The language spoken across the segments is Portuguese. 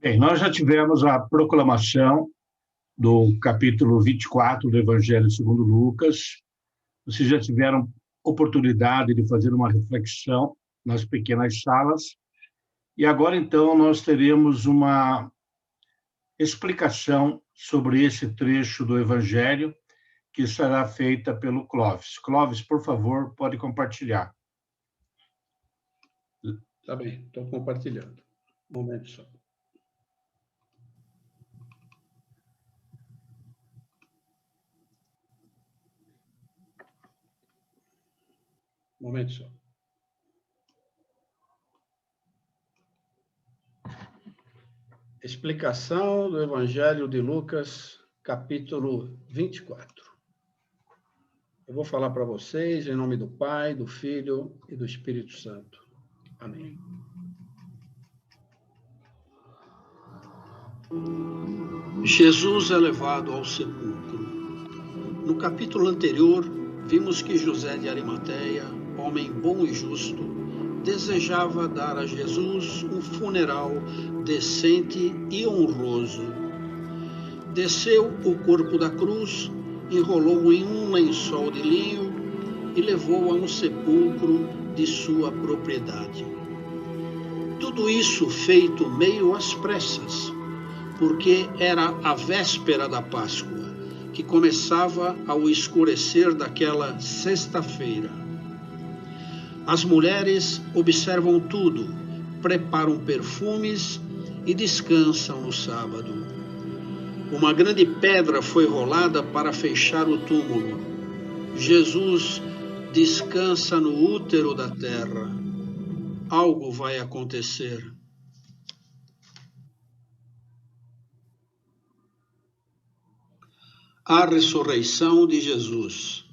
Bem, nós já tivemos a proclamação do capítulo 24 do Evangelho segundo Lucas. Vocês já tiveram oportunidade de fazer uma reflexão nas pequenas salas. E agora, então, nós teremos uma explicação sobre esse trecho do Evangelho que será feita pelo Clóvis. Clóvis, por favor, pode compartilhar. Tá bem, estou compartilhando. Um momento só. Um momento só. Explicação do Evangelho de Lucas, capítulo 24. Eu vou falar para vocês em nome do Pai, do Filho e do Espírito Santo. Amém. Jesus é levado ao sepulcro. No capítulo anterior, vimos que José de Arimateia, homem bom e justo, desejava dar a Jesus um funeral decente e honroso. Desceu o corpo da cruz, enrolou em um lençol de linho e levou a um sepulcro de sua propriedade. Tudo isso feito meio às pressas, porque era a véspera da Páscoa, que começava ao escurecer daquela sexta-feira. As mulheres observam tudo, preparam perfumes e descansam no sábado. Uma grande pedra foi rolada para fechar o túmulo. Jesus descansa no útero da terra. Algo vai acontecer. A ressurreição de Jesus.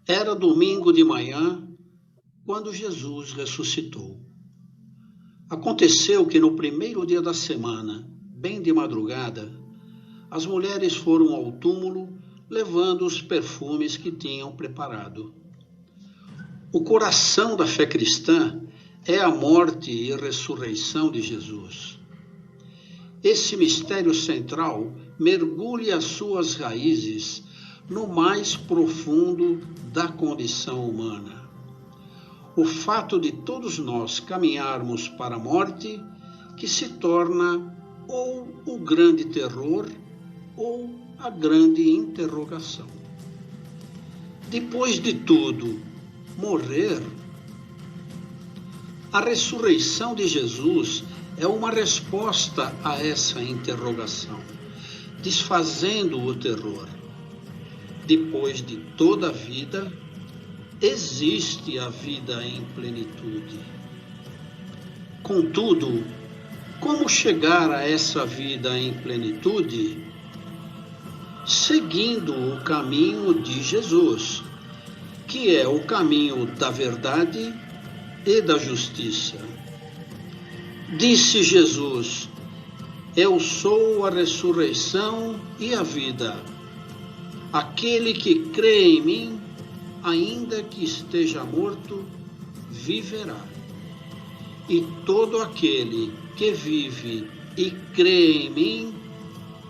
Era domingo de manhã, quando Jesus ressuscitou. Aconteceu que no primeiro dia da semana, bem de madrugada, as mulheres foram ao túmulo levando os perfumes que tinham preparado. O coração da fé cristã é a morte e ressurreição de Jesus. Esse mistério central mergulha as suas raízes no mais profundo da condição humana. O fato de todos nós caminharmos para a morte, que se torna ou o grande terror ou a grande interrogação. Depois de tudo, morrer? A ressurreição de Jesus é uma resposta a essa interrogação, desfazendo o terror. Depois de toda a vida, existe a vida em plenitude. Contudo, como chegar a essa vida em plenitude? Seguindo o caminho de Jesus, que é o caminho da verdade e da justiça. Disse Jesus: Eu sou a ressurreição e a vida. Aquele que crê em mim, ainda que esteja morto, viverá. E todo aquele que vive e crê em mim,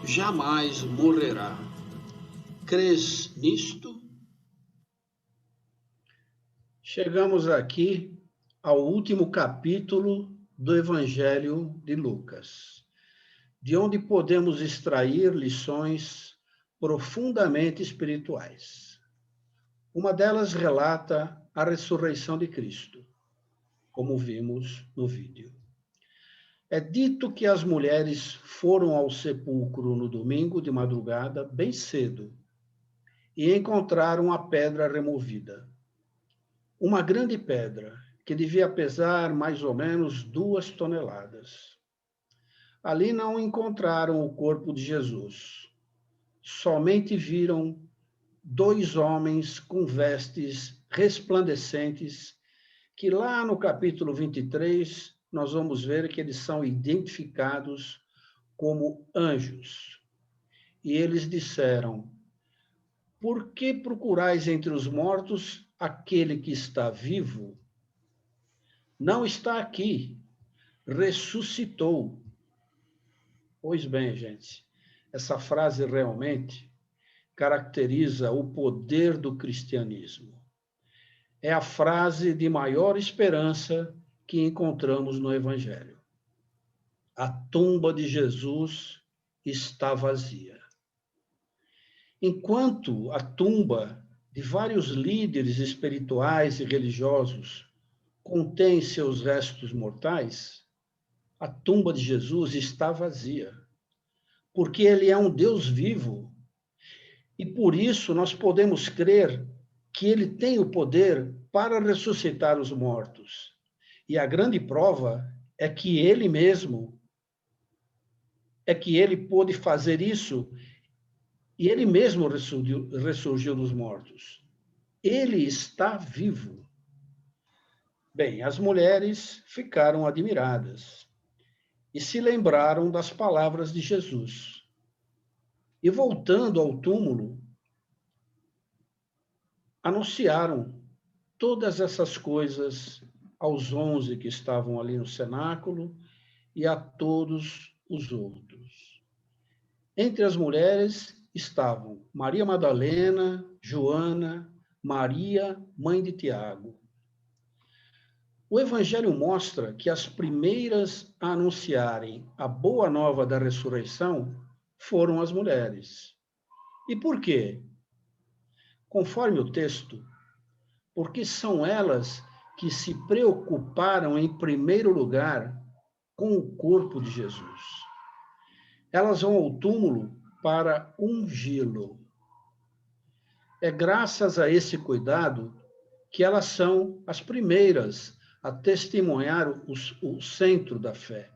jamais morrerá. Crês nisto? Chegamos aqui ao último capítulo do Evangelho de Lucas, de onde podemos extrair lições profundamente espirituais. Uma delas relata a ressurreição de Cristo, como vimos no vídeo. É dito que as mulheres foram ao sepulcro no domingo de madrugada, bem cedo, e encontraram a pedra removida. Uma grande pedra, que devia pesar mais ou menos 2 toneladas. Ali não encontraram o corpo de Jesus. Somente viram 2 homens com vestes resplandecentes, que lá no capítulo 23, nós vamos ver que eles são identificados como anjos. E eles disseram: Por que procurais entre os mortos aquele que está vivo? Não está aqui, ressuscitou. Pois bem, gente, essa frase realmente caracteriza o poder do cristianismo. É a frase de maior esperança que encontramos no Evangelho. A tumba de Jesus está vazia. Enquanto a tumba de vários líderes espirituais e religiosos contém seus restos mortais, a tumba de Jesus está vazia, porque ele é um Deus vivo. E por isso nós podemos crer que ele tem o poder para ressuscitar os mortos. E a grande prova é que ele mesmo, é que ele pôde fazer isso e ele mesmo ressurgiu dos mortos. Ele está vivo. Bem, as mulheres ficaram admiradas e se lembraram das palavras de Jesus. E voltando ao túmulo, anunciaram todas essas coisas aos 11 que estavam ali no cenáculo e a todos os outros. Entre as mulheres estavam Maria Madalena, Joana, Maria, mãe de Tiago. O Evangelho mostra que as primeiras a anunciarem a boa nova da ressurreição foram as mulheres. E por quê? Conforme o texto, porque são elas que se preocuparam em primeiro lugar com o corpo de Jesus. Elas vão ao túmulo para ungí-lo. É graças a esse cuidado que elas são as primeiras a testemunhar o centro da fé,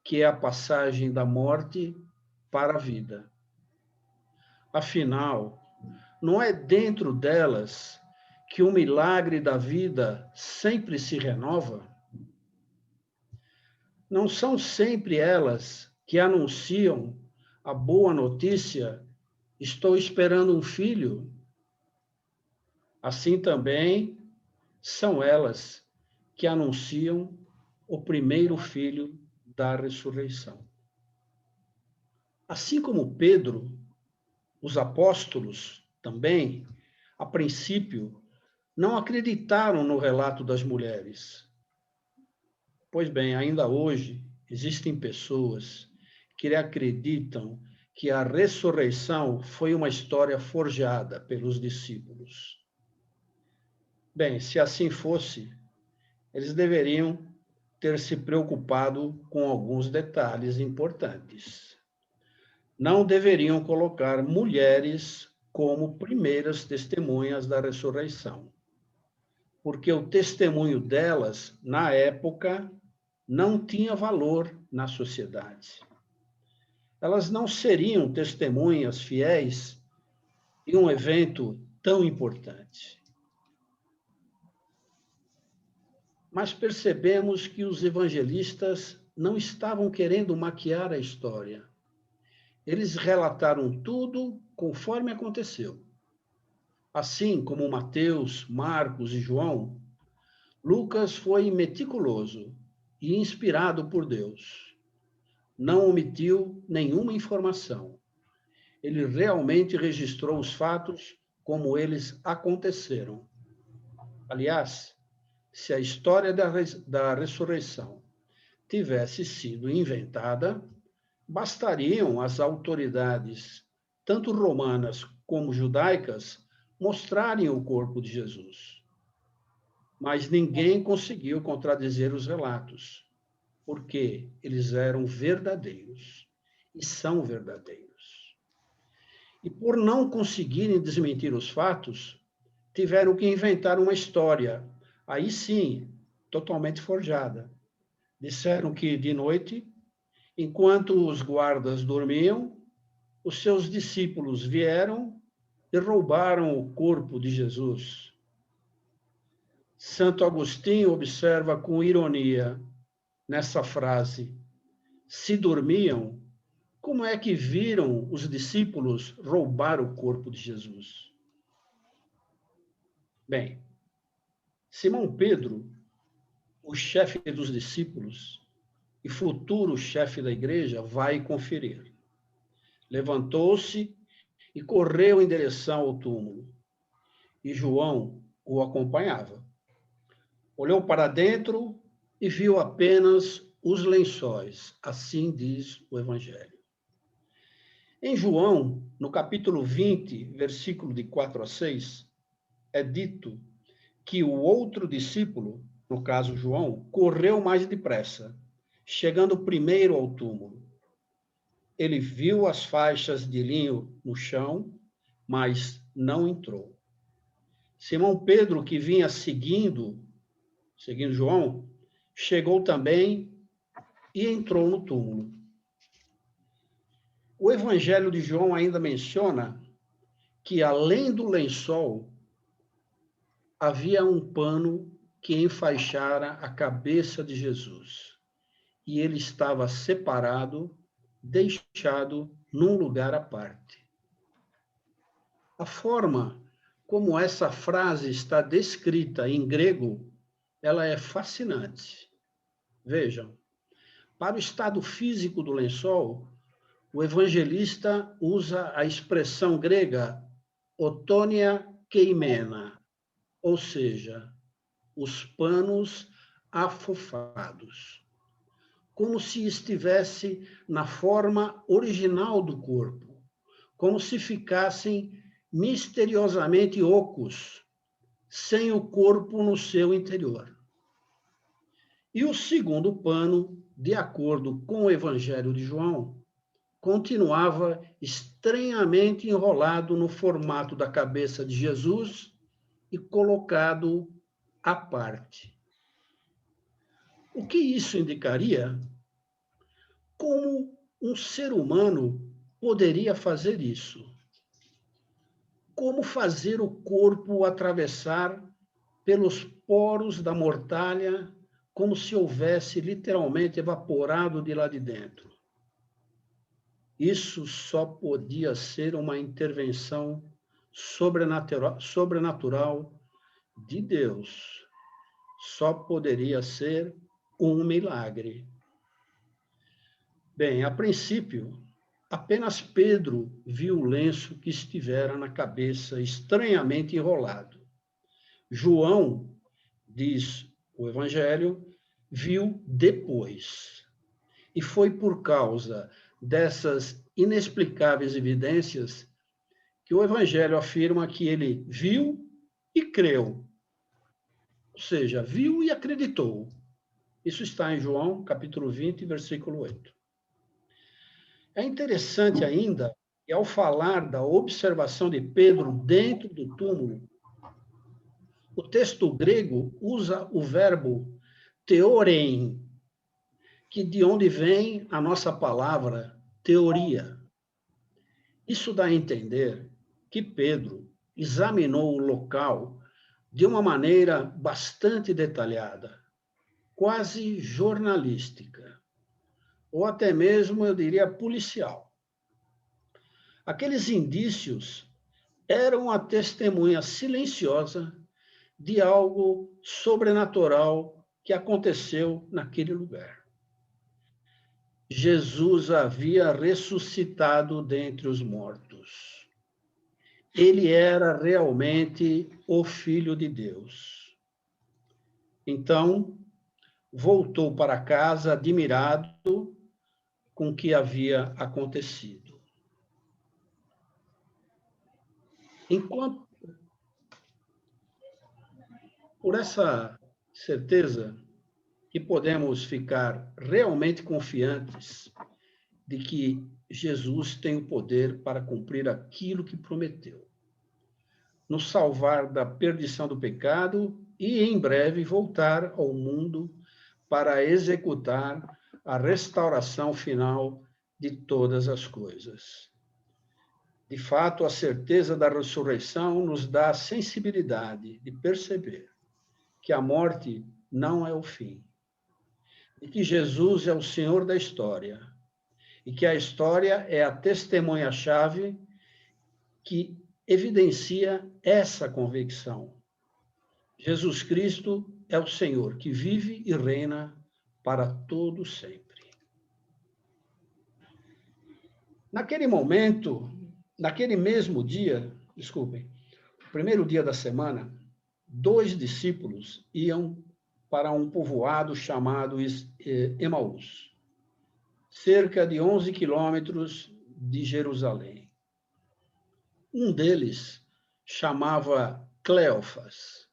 que é a passagem da morte para a vida. Afinal, não é dentro delas que o milagre da vida sempre se renova? Não são sempre elas que anunciam a boa notícia: estou esperando um filho? Assim também são elas que anunciam o primeiro filho da ressurreição. Assim como Pedro, os apóstolos também, a princípio, não acreditaram no relato das mulheres. Pois bem, ainda hoje existem pessoas que acreditam que a ressurreição foi uma história forjada pelos discípulos. Bem, se assim fosse, eles deveriam ter se preocupado com alguns detalhes importantes. Não deveriam colocar mulheres como primeiras testemunhas da ressurreição, porque o testemunho delas, na época, não tinha valor na sociedade. Elas não seriam testemunhas fiéis em um evento tão importante. Mas percebemos que os evangelistas não estavam querendo maquiar a história. Eles relataram tudo conforme aconteceu. Assim como Mateus, Marcos e João, Lucas foi meticuloso e inspirado por Deus. Não omitiu nenhuma informação. Ele realmente registrou os fatos como eles aconteceram. Aliás, se a história da ressurreição tivesse sido inventada, bastariam as autoridades, tanto romanas como judaicas, mostrarem o corpo de Jesus. Mas ninguém conseguiu contradizer os relatos, porque eles eram verdadeiros e são verdadeiros. E por não conseguirem desmentir os fatos, tiveram que inventar uma história, aí sim, totalmente forjada. Disseram que de noite, enquanto os guardas dormiam, os seus discípulos vieram e roubaram o corpo de Jesus. Santo Agostinho observa com ironia nessa frase: se dormiam, como é que viram os discípulos roubar o corpo de Jesus? Bem, Simão Pedro, o chefe dos discípulos, e futuro chefe da igreja, vai conferir. Levantou-se e correu em direção ao túmulo. E João o acompanhava. Olhou para dentro e viu apenas os lençóis. Assim diz o Evangelho. Em João, no capítulo 20, versículo de 4 a 6, é dito que o outro discípulo, no caso João, correu mais depressa, chegando primeiro ao túmulo. Ele viu as faixas de linho no chão, mas não entrou. Simão Pedro, que vinha seguindo João, chegou também e entrou no túmulo. O Evangelho de João ainda menciona que, além do lençol, havia um pano que enfaixara a cabeça de Jesus. E ele estava separado, deixado num lugar à parte. A forma como essa frase está descrita em grego, ela é fascinante. Vejam, para o estado físico do lençol, o evangelista usa a expressão grega otonia keimena, ou seja, os panos afofados, como se estivesse na forma original do corpo, como se ficassem misteriosamente ocos, sem o corpo no seu interior. E o segundo pano, de acordo com o Evangelho de João, continuava estranhamente enrolado no formato da cabeça de Jesus e colocado à parte. O que isso indicaria? Como um ser humano poderia fazer isso? Como fazer o corpo atravessar pelos poros da mortalha, como se houvesse literalmente evaporado de lá de dentro? Isso só podia ser uma intervenção sobrenatural de Deus. Só poderia ser um milagre. Bem, a princípio, apenas Pedro viu o lenço que estivera na cabeça estranhamente enrolado. João, diz o Evangelho, viu depois. E foi por causa dessas inexplicáveis evidências que o Evangelho afirma que ele viu e creu. Ou seja, viu e acreditou. Isso está em João, capítulo 20, versículo 8. É interessante ainda que, ao falar da observação de Pedro dentro do túmulo, o texto grego usa o verbo theorein, que de onde vem a nossa palavra teoria. Isso dá a entender que Pedro examinou o local de uma maneira bastante detalhada, quase jornalística, ou até mesmo, eu diria, policial. Aqueles indícios eram a testemunha silenciosa de algo sobrenatural que aconteceu naquele lugar. Jesus havia ressuscitado dentre os mortos. Ele era realmente o Filho de Deus. Então, voltou para casa admirado com o que havia acontecido. Enquanto, por essa certeza que podemos ficar realmente confiantes de que Jesus tem o poder para cumprir aquilo que prometeu, nos salvar da perdição do pecado e, em breve, voltar ao mundo para executar a restauração final de todas as coisas. De fato, a certeza da ressurreição nos dá a sensibilidade de perceber que a morte não é o fim, e que Jesus é o Senhor da história, e que a história é a testemunha-chave que evidencia essa convicção. Jesus Cristo é o Senhor que vive e reina para todo sempre. Naquele momento, naquele mesmo dia, desculpem, primeiro dia da semana, 2 discípulos iam para um povoado chamado Emaús, cerca de 11 quilômetros de Jerusalém. Um deles chamava Cleofas,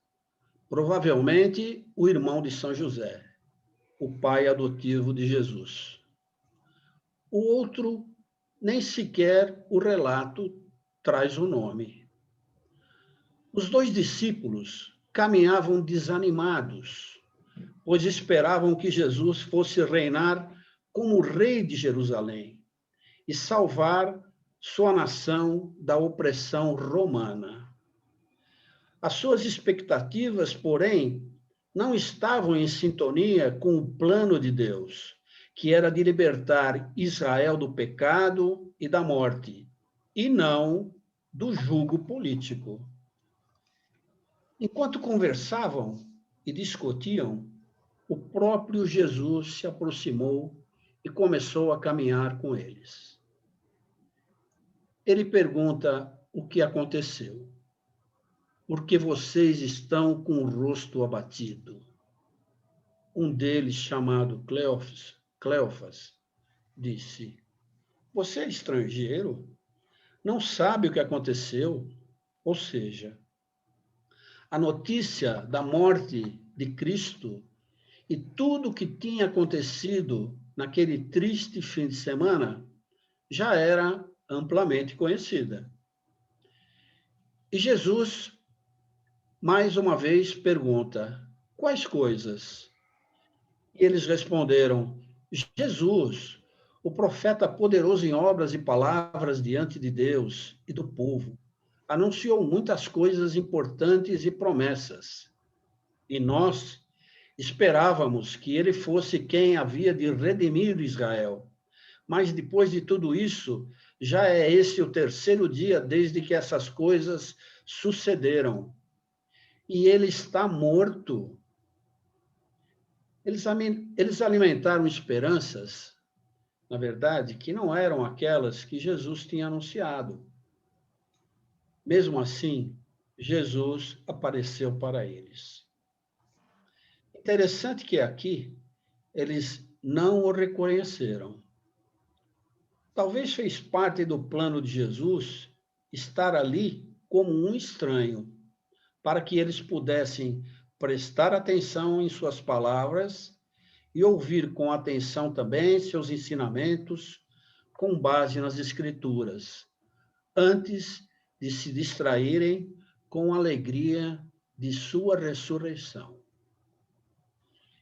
provavelmente o irmão de São José, o pai adotivo de Jesus. O outro, nem sequer o relato traz o nome. Os 2 discípulos caminhavam desanimados, pois esperavam que Jesus fosse reinar como rei de Jerusalém e salvar sua nação da opressão romana. As suas expectativas, porém, não estavam em sintonia com o plano de Deus, que era de libertar Israel do pecado e da morte, e não do jugo político. Enquanto conversavam e discutiam, o próprio Jesus se aproximou e começou a caminhar com eles. Ele pergunta o que aconteceu. Por que vocês estão com o rosto abatido? Um deles, chamado Cleofas, disse: Você é estrangeiro? Não sabe o que aconteceu? Ou seja, a notícia da morte de Cristo e tudo o que tinha acontecido naquele triste fim de semana já era amplamente conhecida. E Jesus, mais uma vez, pergunta: quais coisas? E eles responderam: Jesus, o profeta poderoso em obras e palavras diante de Deus e do povo, anunciou muitas coisas importantes e promessas. E nós esperávamos que ele fosse quem havia de redimir Israel. Mas depois de tudo isso, já é esse o 3º dia desde que essas coisas sucederam. E ele está morto. Eles alimentaram esperanças, na verdade, que não eram aquelas que Jesus tinha anunciado. Mesmo assim, Jesus apareceu para eles. Interessante que aqui eles não o reconheceram. Talvez fez parte do plano de Jesus estar ali como um estranho, para que eles pudessem prestar atenção em suas palavras e ouvir com atenção também seus ensinamentos com base nas Escrituras, antes de se distraírem com a alegria de sua ressurreição.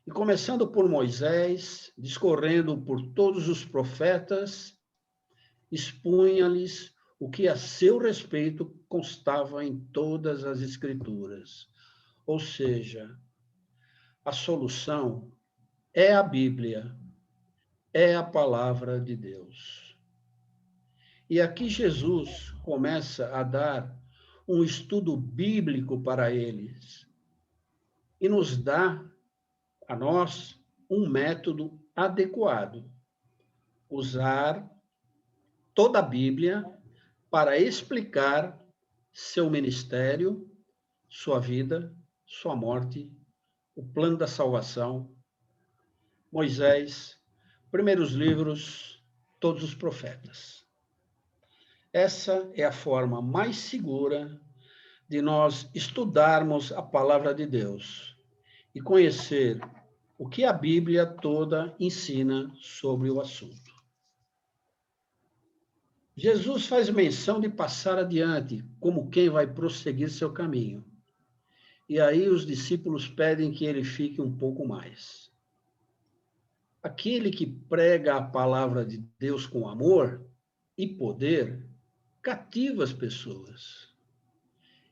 E começando por Moisés, discorrendo por todos os profetas, expunha-lhes o que a seu respeito constava em todas as Escrituras. Ou seja, a solução é a Bíblia, é a palavra de Deus. E aqui Jesus começa a dar um estudo bíblico para eles e nos dá, a nós, um método adequado. Usar toda a Bíblia para explicar seu ministério, sua vida, sua morte, o plano da salvação, Moisés, primeiros livros, todos os profetas. Essa é a forma mais segura de nós estudarmos a palavra de Deus e conhecer o que a Bíblia toda ensina sobre o assunto. Jesus faz menção de passar adiante, como quem vai prosseguir seu caminho. E aí os discípulos pedem que ele fique um pouco mais. Aquele que prega a palavra de Deus com amor e poder, cativa as pessoas.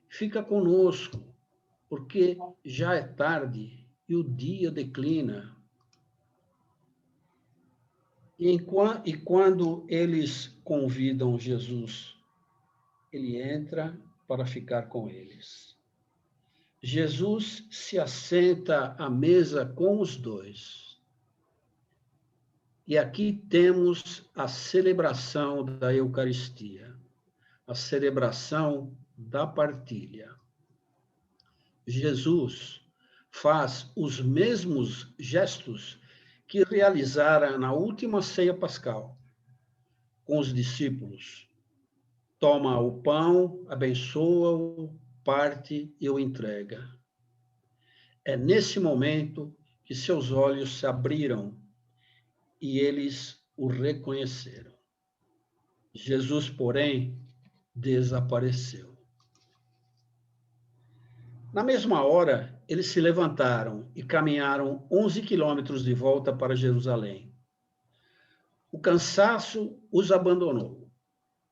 Fica conosco, porque já é tarde e o dia declina. E quando eles convidam Jesus, ele entra para ficar com eles. Jesus se assenta à mesa com os 2. E aqui temos a celebração da Eucaristia, a celebração da partilha. Jesus faz os mesmos gestos que realizara na última ceia pascal com os discípulos. Toma o pão, abençoa-o, parte e o entrega. É nesse momento que seus olhos se abriram e eles o reconheceram. Jesus, porém, desapareceu. Na mesma hora, eles se levantaram e caminharam 11 quilômetros de volta para Jerusalém. O cansaço os abandonou.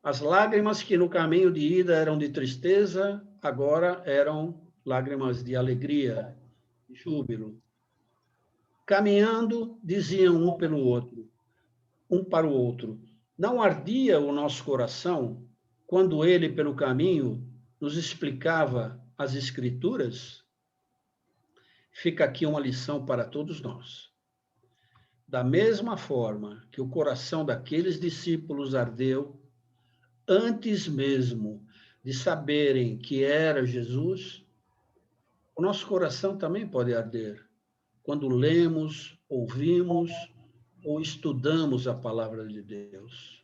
As lágrimas que no caminho de ida eram de tristeza, agora eram lágrimas de alegria, de júbilo. Caminhando, diziam um para o outro, não ardia o nosso coração quando ele, pelo caminho, nos explicava as Escrituras? Fica aqui uma lição para todos nós. Da mesma forma que o coração daqueles discípulos ardeu, antes mesmo de saberem que era Jesus, o nosso coração também pode arder quando lemos, ouvimos ou estudamos a palavra de Deus.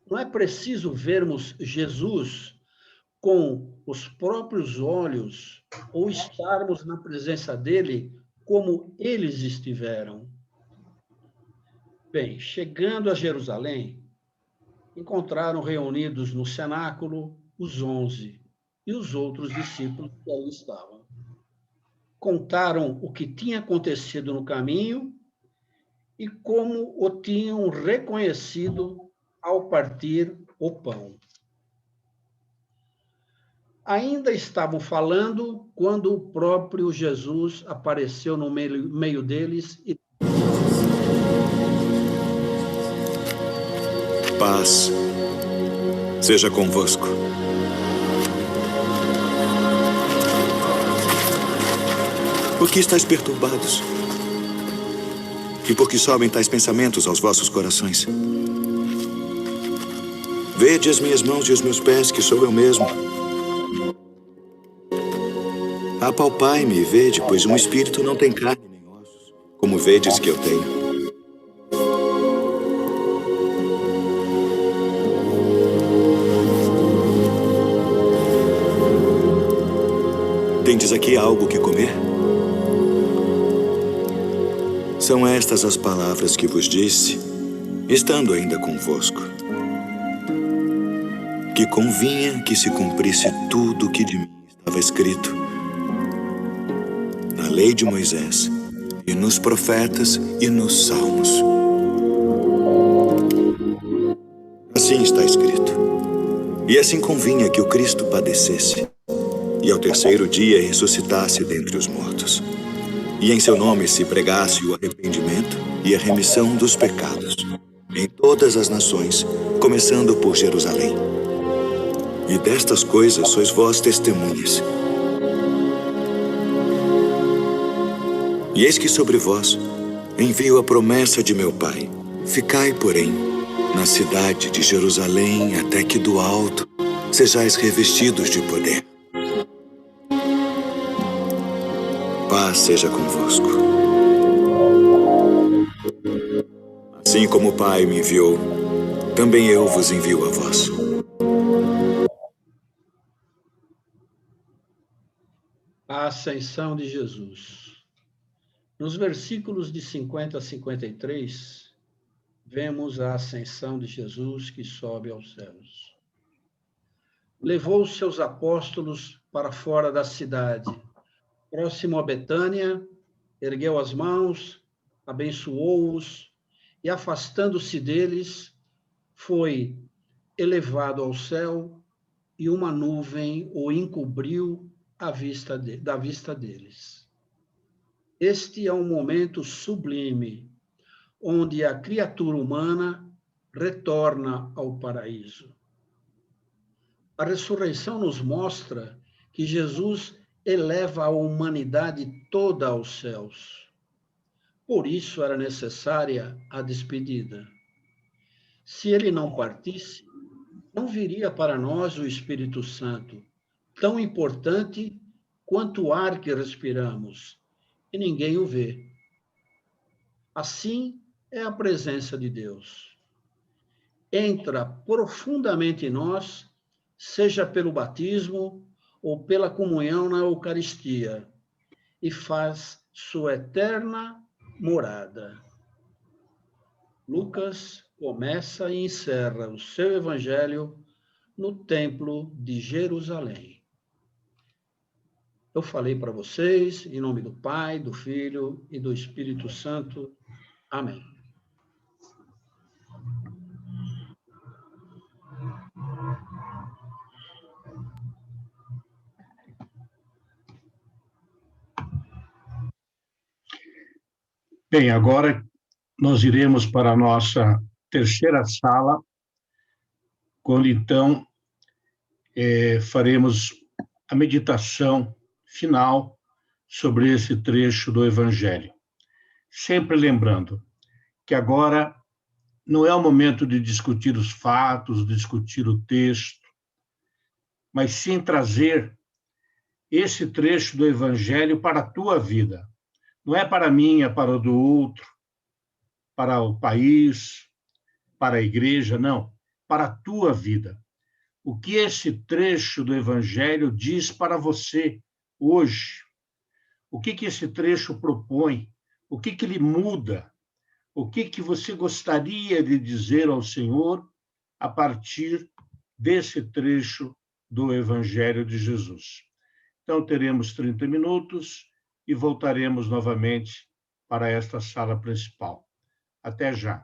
Não é preciso vermos Jesus com os próprios olhos ou estarmos na presença dele como eles estiveram. Bem, chegando a Jerusalém, encontraram reunidos no cenáculo os 11 e os outros discípulos que ali estavam. Contaram o que tinha acontecido no caminho e como o tinham reconhecido ao partir o pão. Ainda estavam falando quando o próprio Jesus apareceu no meio deles e... Paz seja convosco. Por que estáis perturbados? E por que sobem tais pensamentos aos vossos corações? Vede as minhas mãos e os meus pés, que sou eu mesmo. Apalpai-me e vede, pois um espírito não tem carne nem ossos, como vedes que eu tenho. Tendes aqui algo que comer? São estas as palavras que vos disse, estando ainda convosco, que convinha que se cumprisse tudo o que de mim estava escrito na lei de Moisés, e nos profetas e nos salmos. Assim está escrito. E assim convinha que o Cristo padecesse, e ao terceiro dia ressuscitasse dentre os mortos, e em seu nome se pregasse o arrependimento e a remissão dos pecados em todas as nações, começando por Jerusalém. E destas coisas sois vós testemunhas. E eis que sobre vós envio a promessa de meu Pai. Ficai, porém, na cidade de Jerusalém, até que do alto sejais revestidos de poder. Paz seja convosco. Assim como o Pai me enviou, também eu vos envio a vós. A ascensão de Jesus. Nos versículos de 50 a 53, vemos a ascensão de Jesus que sobe aos céus. Levou os seus apóstolos para fora da cidade, próximo a Betânia, ergueu as mãos, abençoou-os e, afastando-se deles, foi elevado ao céu e uma nuvem o encobriu da vista deles. Este é um momento sublime, onde a criatura humana retorna ao paraíso. A ressurreição nos mostra que Jesus eleva a humanidade toda aos céus. Por isso era necessária a despedida. Se ele não partisse, não viria para nós o Espírito Santo, tão importante quanto o ar que respiramos, e ninguém o vê. Assim é a presença de Deus. Entra profundamente em nós, seja pelo batismo ou pela comunhão na Eucaristia, e faz sua eterna morada. Lucas começa e encerra o seu evangelho no Templo de Jerusalém. Eu falei para vocês, em nome do Pai, do Filho e do Espírito Santo. Amém. Bem, agora nós iremos para a nossa terceira sala, quando então faremos a meditação final sobre esse trecho do Evangelho. Sempre lembrando que agora não é o momento de discutir os fatos, discutir o texto, mas sim trazer esse trecho do Evangelho para a tua vida. Não é para mim, é para o do outro, para o país, para a igreja, não. Para a tua vida. O que esse trecho do Evangelho diz para você hoje? O que esse trecho propõe? O que ele muda? O que você gostaria de dizer ao Senhor a partir desse trecho do Evangelho de Jesus? Então, teremos 30 minutos e voltaremos novamente para esta sala principal. Até já.